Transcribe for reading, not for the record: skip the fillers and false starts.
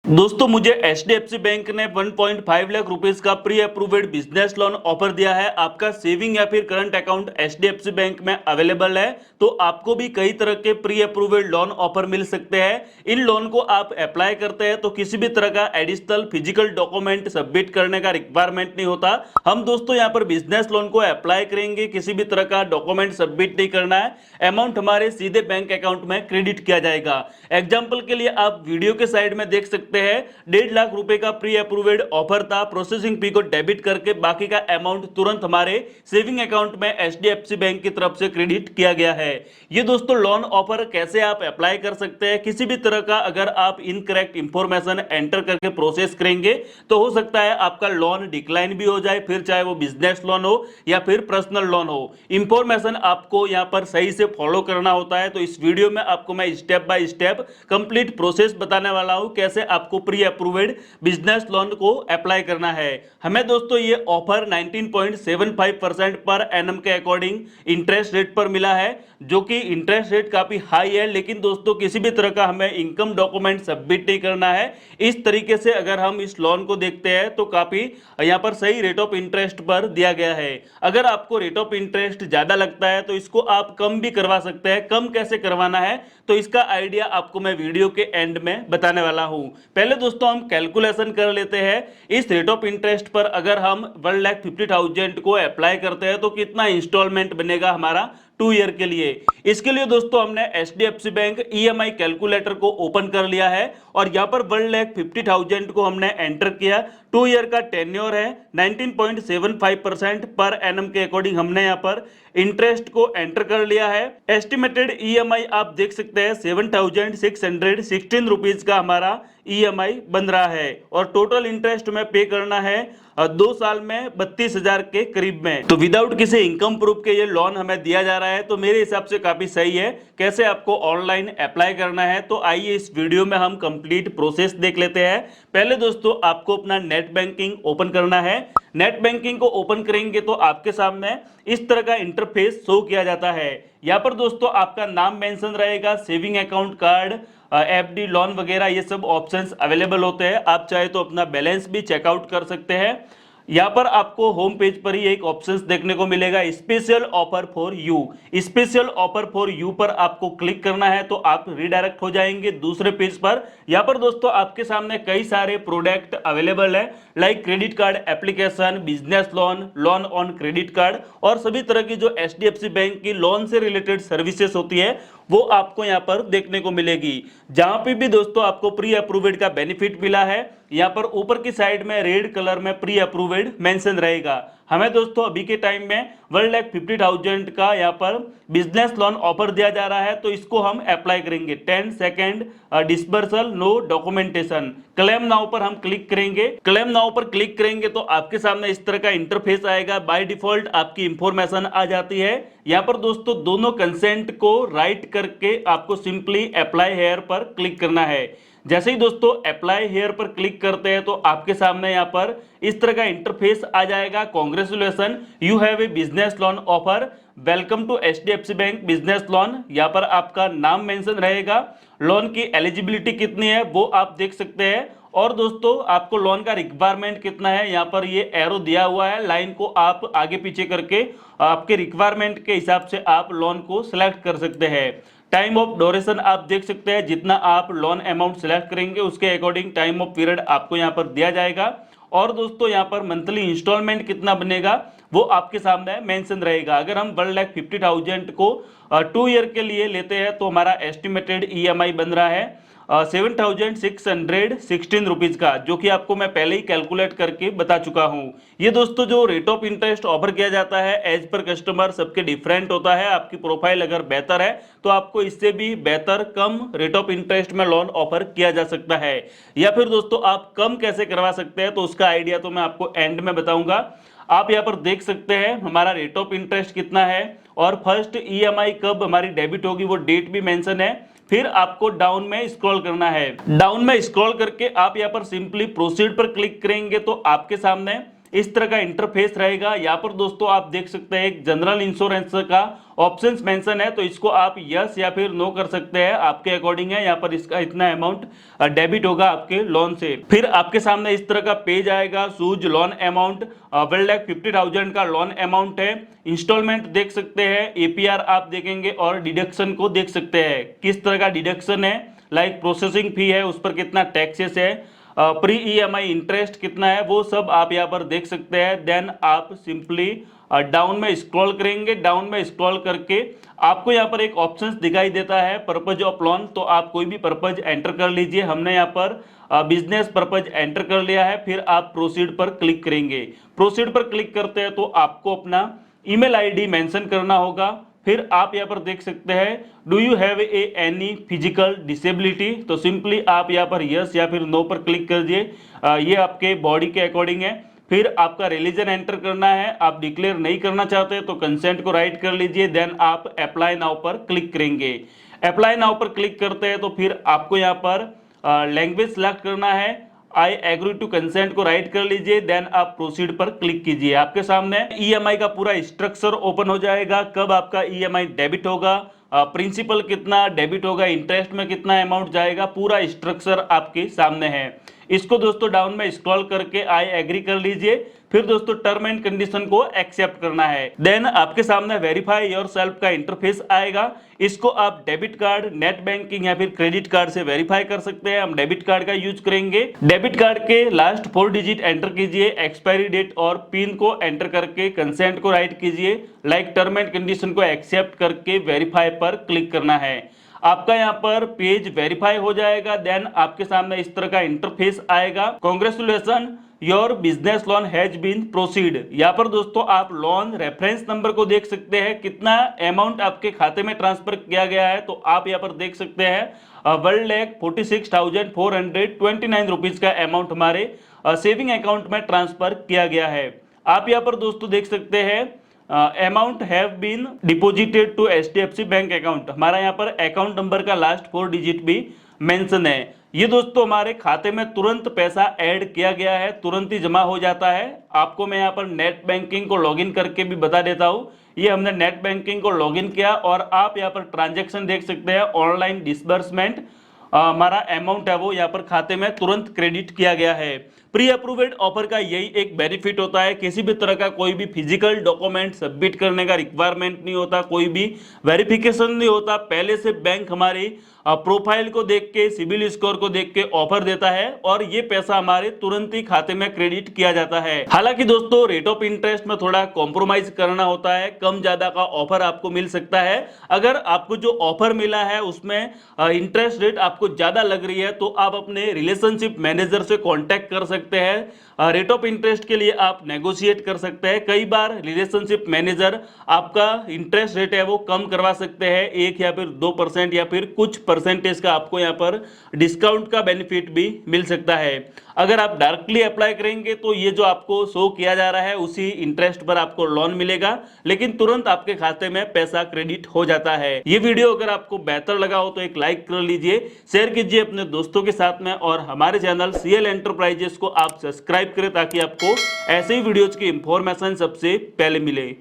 दोस्तों मुझे HDFC bank ने 1.5 लाख रुपीस का pre approved business loan offer दिया है। आपका सेविंग या फिर करंट अकाउंट एचडीएफसी बैंक में अवेलेबल है तो आपको भी कई तरह के प्री अप्रूव्ड लोन ऑफर मिल सकते हैं। इन लोन को आप अप्लाई करते हैं तो किसी भी तरह का एडिशनल फिजिकल डॉक्यूमेंट सबमिट करने का रिक्वायरमेंट नहीं होता। हम दोस्तों यहाँ पर बिजनेस लोन को अप्लाई करेंगे, किसी भी तरह का डॉक्यूमेंट सबमिट नहीं करना है, अमाउंट हमारे सीधे बैंक अकाउंट में क्रेडिट किया जाएगा। एग्जाम्पल के लिए आप वीडियो के साइड में देख सकते हैं 1.5 लाख रुपए का प्री अप्रूव्ड ऑफर था। प्रोसेसिंग फी को डेबिट करके बाकी का अमाउंट तुरंत हमारे सेविंग अकाउंट में एचडीएफसी बैंक की तरफ से क्रेडिट किया गया है। ये दोस्तों लोन ऑफर कैसे आप अप्लाई कर सकते हैं, किसी भी तरह का अगर आप इनकरेक्ट इंफॉर्मेशन एंटर करके प्रोसेस करेंगे तो हो सकता है आपका लोन डिक्लाइन भी हो जाए, फिर चाहे वो बिजनेस लोन हो या फिर पर्सनल लोन हो। इंफॉर्मेशन आपको यहाँ पर सही से फॉलो करना होता है। तो इस वीडियो में आपको मैं step by step complete process बताने वाला हूं कैसे आपको प्री अप्रूव्ड बिजनेस लोन को अप्लाई करना है। हमें दोस्तों ये ऑफर 19.75% पर एनम के अकॉर्डिंग इंटरेस्ट रेट पर मिला है, जो कि इंटरेस्ट रेट काफी हाई है। लेकिन दोस्तों किसी भी तरह का हमें इनकम डॉक्यूमेंट सबमिट नहीं करना है। इस तरीके से अगर हम इस लोन को देखते हैं तो काफी यहाँ पर सही रेट ऑफ इंटरेस्ट पर दिया गया है। अगर आपको रेट ऑफ इंटरेस्ट ज्यादा लगता है तो इसको आप कम भी करवा सकते हैं। कम कैसे करवाना है तो इसका आइडिया आपको मैं वीडियो के एंड में बताने वाला हूं। पहले दोस्तों हम कैलकुलेशन कर लेते हैं। इस रेट ऑफ इंटरेस्ट पर अगर हम 1,50,000 को अप्लाई करते हैं तो कितना इंस्टॉलमेंट बनेगा हमारा 2 ईयर के लिए। इसके लिए दोस्तों हमने एचडीएफसी बैंक ईएमआई कैलकुलेटर को ओपन कर लिया है और यहां पर 1,50,000 को हमने एंटर किया। 2 ईयर का टेन्योर है, 19.75% पर एनम के अकॉर्डिंग हमने यहां पर इंटरेस्ट को एंटर कर लिया है। एस्टिमेटेड ईएमआई आप देख सकते हैं 7,616 रुपीज का हमारा ईएमआई बन रहा है और टोटल इंटरेस्ट में पे करना है 2 साल में 32,000 के करीब में। तो विदाउट किसी इनकम प्रूफ के ये लोन हमें दिया जा रहा है, तो मेरे हिसाब से काफी सही है। कैसे आपको ऑनलाइन अप्लाई करना है तो आइए इस वीडियो में हम कंप्लीट प्रोसेस देख लेते हैं। पहले दोस्तों आपको अपना नेट बैंकिंग ओपन करना है। नेट बैंकिंग को ओपन करेंगे तो आपके सामने इस तरह का इंटरफेस शो किया जाता है। यहाँ पर दोस्तों आपका नाम मेंशन रहेगा, saving account, card, FD, loan वगैरह ये सब ऑप्शंस अवेलेबल होते हैं। आप चाहे तो अपना बैलेंस भी चेकआउट कर सकते हैं। यहाँ पर आपको होम पेज पर ही एक ऑप्शंस देखने को मिलेगा, special offer for you. Special offer for you पर आपको क्लिक करना है तो आप रिडायरेक्ट हो जाएंगे दूसरे पेज पर। यहाँ पर दोस्तों आपके सामने कई सारे प्रोडक्ट अवेलेबल है, like credit card application, business loan, loan on credit card और सभी तरह की जो एचडीएफसी बैंक की लोन से रिलेटेड सर्विसेज होती है वो आपको यहाँ पर देखने को मिलेगी। जहां पे भी दोस्तों आपको प्री अप्रूव्ड का बेनिफिट मिला है, यहाँ पर ऊपर की साइड में रेड कलर में प्री अप्रूव्ड मेंशन रहेगा। हमें दोस्तों अभी के टाइम में 1,50,000 का यहाँ पर बिजनेस लोन ऑफर दिया जा रहा है, तो इसको हम अप्लाई करेंगे। 10 second disbursal, no documentation, claim now पर हम क्लिक करेंगे। क्लेम नाउ पर क्लिक करेंगे तो आपके सामने इस तरह का इंटरफेस आएगा। बाय डिफॉल्ट आपकी इंफॉर्मेशन आ जाती है। यहाँ पर दोस्तों दोनों कंसेंट को राइट करके आपको सिंपली अप्लाई हेयर पर क्लिक करना है। जैसे ही दोस्तों अप्लाई हेयर पर क्लिक करते हैं तो आपके सामने यहाँ पर इस तरह का इंटरफेस आ जाएगा। Congratulation, you have a business loan offer, welcome to HDFC bank business loan. यहाँ पर आपका नाम मेंशन रहेगा, लोन की एलिजिबिलिटी कितनी है वो आप देख सकते हैं और दोस्तों आपको लोन का रिक्वायरमेंट कितना है यहाँ पर ये एरो दिया हुआ है। लाइन को आप आगे पीछे करके आपके रिक्वायरमेंट के हिसाब से आप लोन को सिलेक्ट कर सकते हैं। टाइम ऑफ ड्यूरेशन आप देख सकते हैं, जितना आप लोन अमाउंट सिलेक्ट करेंगे उसके अकॉर्डिंग टाइम ऑफ पीरियड आपको यहाँ पर दिया जाएगा और दोस्तों यहाँ पर मंथली इंस्टॉलमेंट कितना बनेगा वो आपके सामने मेंशन रहेगा। अगर हम 1,50,000 को 2 ईयर के लिए लेते हैं तो हमारा एस्टिमेटेड ईएमआई बन रहा है 7,616 रुपीज का, जो कि आपको मैं पहले ही कैलकुलेट करके बता चुका हूं। ये दोस्तों जो रेट ऑफ इंटरेस्ट ऑफर किया जाता है एज पर कस्टमर सबके डिफरेंट होता है। आपकी प्रोफाइल अगर बेहतर है तो आपको इससे भी बेहतर कम रेट ऑफ इंटरेस्ट में लोन ऑफर किया जा सकता है, या फिर दोस्तों आप कम कैसे करवा सकते हैं तो उसका आइडिया तो मैं आपको एंड में बताऊंगा। आप यहाँ पर देख सकते हैं हमारा रेट ऑफ इंटरेस्ट कितना है और फर्स्ट ईएमआई कब हमारी डेबिट होगी वो डेट भी मेंशन है। फिर आपको डाउन में स्क्रॉल करना है। डाउन में स्क्रॉल करके आप यहाँ पर सिंपली प्रोसीड पर क्लिक करेंगे तो आपके सामने इस तरह का इंटरफेस रहेगा। यहाँ पर दोस्तों आप देख सकते हैं एक जनरल इंश्योरेंस का ऑप्शंस मेंशन है, तो इसको आप यस या फिर नो कर सकते हैं, आपके अकॉर्डिंग है। यहाँ पर इसका इतना अमाउंट डेबिट होगा आपके लोन से। फिर आपके सामने इस तरह का पेज आएगा, सूज लोन अमाउंट 1,50,000 का लोन अमाउंट है। इंस्टॉलमेंट देख सकते हैं, एपीआर आप देखेंगे और डिडक्शन को देख सकते हैं, किस तरह का डिडक्शन है, लाइक प्रोसेसिंग फी है, उस पर कितना टैक्सेस है, प्री ईएमआई इंटरेस्ट कितना है, वो सब आप यहाँ पर देख सकते हैं। देन आप सिंपली डाउन में स्क्रॉल करेंगे, डाउन में स्क्रॉल करके आपको यहाँ पर एक ऑप्शंस दिखाई देता है पर्पज ऑफ लोन, तो आप कोई भी पर्पज एंटर कर लीजिए। हमने यहाँ पर बिजनेस पर्पज एंटर कर लिया है। फिर आप प्रोसीड पर क्लिक करेंगे। प्रोसीड पर क्लिक करते हैं तो आपको अपना ईमेल आईडी मेंशन करना होगा। फिर आप यहाँ पर देख सकते हैं do you have any physical disability, तो सिंपली आप यहाँ पर यस या फिर नो पर क्लिक कर दीजिए। ये आपके बॉडी के अकॉर्डिंग है। फिर आपका रिलीजन एंटर करना है, आप डिक्लेयर नहीं करना चाहते तो कंसेंट को राइट कर लीजिए। देन आप अप्लाई नाउ पर क्लिक करेंगे। अप्लाई नाउ पर क्लिक करते हैं तो फिर आपको यहाँ पर लैंग्वेज सिलेक्ट करना है, आई एग्री टू कंसेंट को राइट कर लीजिए। देन आप प्रोसीड पर क्लिक कीजिए। आपके सामने ईएमआई का पूरा स्ट्रक्चर ओपन हो जाएगा, कब आपका ईएमआई डेबिट होगा, प्रिंसिपल कितना डेबिट होगा, इंटरेस्ट में कितना अमाउंट जाएगा, पूरा स्ट्रक्चर आपके सामने है। इसको दोस्तों डाउन में स्क्रॉल करके आई एग्री कर लीजिए। फिर दोस्तों टर्म एंड कंडीशन को एक्सेप्ट करना है। देन आपके सामने वेरीफाई योरसेल्फ का इंटरफेस आएगा। इसको आप डेबिट कार्ड, नेट बैंकिंग या फिर क्रेडिट कार्ड से वेरीफाई कर सकते हैं। हम डेबिट कार्ड का यूज करेंगे। डेबिट कार्ड के लास्ट 4 डिजिट एंटर कीजिए, एक्सपायरी डेट और पिन को एंटर करके कंसेंट को राइट कीजिए, लाइक टर्म एंड कंडीशन को एक्सेप्ट करके वेरीफाई पर क्लिक करना है। आपका यहाँ पर पेज वेरीफाई हो जाएगा। देन आपके सामने इस तरह का इंटरफेस आएगा, congratulation your business loan has been proceed. यहाँ पर दोस्तों आप लोन रेफरेंस नंबर को देख सकते हैं, कितना अमाउंट आपके खाते में ट्रांसफर किया गया है, तो आप यहाँ पर देख सकते हैं 1,46,429 रुपीज का अमाउंट हमारे सेविंग अकाउंट में ट्रांसफर किया गया है। आप यहाँ पर दोस्तों देख सकते हैं amount have been deposited to HDFC bank account, हमारा यहाँ पर अकाउंट नंबर का लास्ट 4 डिजिट भी मेंशन है। ये दोस्तों हमारे खाते में तुरंत पैसा ऐड किया गया है, तुरंत ही जमा हो जाता है। आपको मैं यहाँ पर नेट बैंकिंग को लॉगिन करके भी बता देता हूँ। ये हमने नेट बैंकिंग को लॉगिन किया और आप यहाँ पर ट्रांजैक्शन देख सकते हैं, ऑनलाइन डिसबर्समेंट, हमारा अमाउंट है वो यहाँ पर खाते में तुरंत क्रेडिट किया गया है। प्री अप्रूव्ड ऑफर का यही एक बेनिफिट होता है, किसी भी तरह का कोई भी फिजिकल डॉक्यूमेंट सबमिट करने का रिक्वायरमेंट नहीं होता, कोई भी वेरिफिकेशन नहीं होता। पहले से बैंक हमारी प्रोफाइल को देख के, सिविल स्कोर को देख के ऑफर देता है और ये पैसा हमारे तुरंत ही खाते में क्रेडिट किया जाता है। हालांकि दोस्तों रेट ऑफ इंटरेस्ट में थोड़ा कॉम्प्रोमाइज करना होता है, कम ज्यादा का ऑफर आपको मिल सकता है। अगर आपको जो ऑफर मिला है उसमें इंटरेस्ट रेट आपको ज्यादा लग रही है तो आप अपने रिलेशनशिप मैनेजर से कॉन्टेक्ट कर सकते हैं। रेट ऑफ इंटरेस्ट के लिए आप नेगोशिएट कर सकते हैं। कई बार रिलेशनशिप मैनेजर आपका इंटरेस्ट रेट है वो कम करवा सकते हैं, 1 या फिर 2% या फिर कुछ परसेंटेज का आपको यहाँ पर डिस्काउंट का बेनिफिट भी मिल सकता है। अगर आप डायरेक्टली अप्लाई करेंगे तो ये जो आपको शो किया जा रहा है उसी इंटरेस्ट पर आपको लोन मिलेगा, लेकिन तुरंत आपके खाते में पैसा क्रेडिट हो जाता है। ये वीडियो अगर आपको बेहतर लगा हो तो एक लाइक कर लीजिए, शेयर कीजिए अपने दोस्तों के साथ में और हमारे चैनल सीएल एंटरप्राइजेस को आप सब्सक्राइब करें ताकि आपको ऐसे ही वीडियोज की इंफॉर्मेशन सबसे पहले मिले।